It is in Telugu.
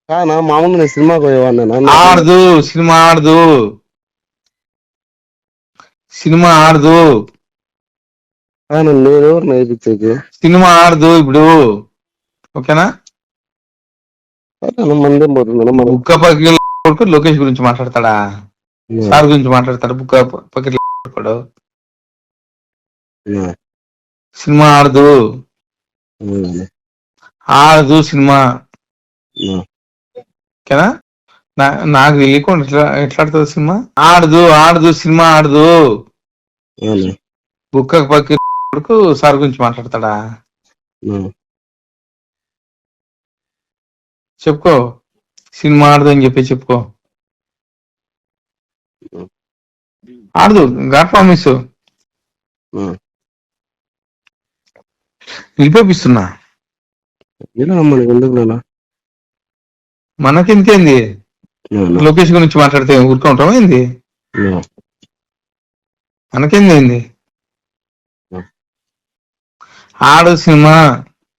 కానా మామూలు నేను సినిమాకి పోయేవాడిని ఆడదు సినిమా ఆడదు సినిమా ఆడదు నేను ఎవరు నేర్పించేది సినిమా ఆడదు ఇప్పుడు ఓకేనా మందేం పోతుంది మనం బుక్క పక్కన లోకేష్ గురించి మాట్లాడతాడా సార్ గురించి మాట్లాడతాడు బుక్క పక్కన సినిమా ఆడదు ఆడదు సినిమా ఓకేనా నాకు తెలియకుండా ఎట్లా ఆడుతుంది సినిమా ఆడదు సినిమా ఆడదు బుక్క పక్కకు సార్ గురించి మాట్లాడతాడా చెప్పుకో సినిమా ఆడదు అని చెప్పి చెప్పుకో ఆడదు గాడ్ ప్రామిస్ నిలిపేపిస్తున్నా మనకెందుకేంది లోకేష్ గురించి మాట్లాడితే ఊరుకుంటామా ఏంది మనకేంది ఆడు సినిమా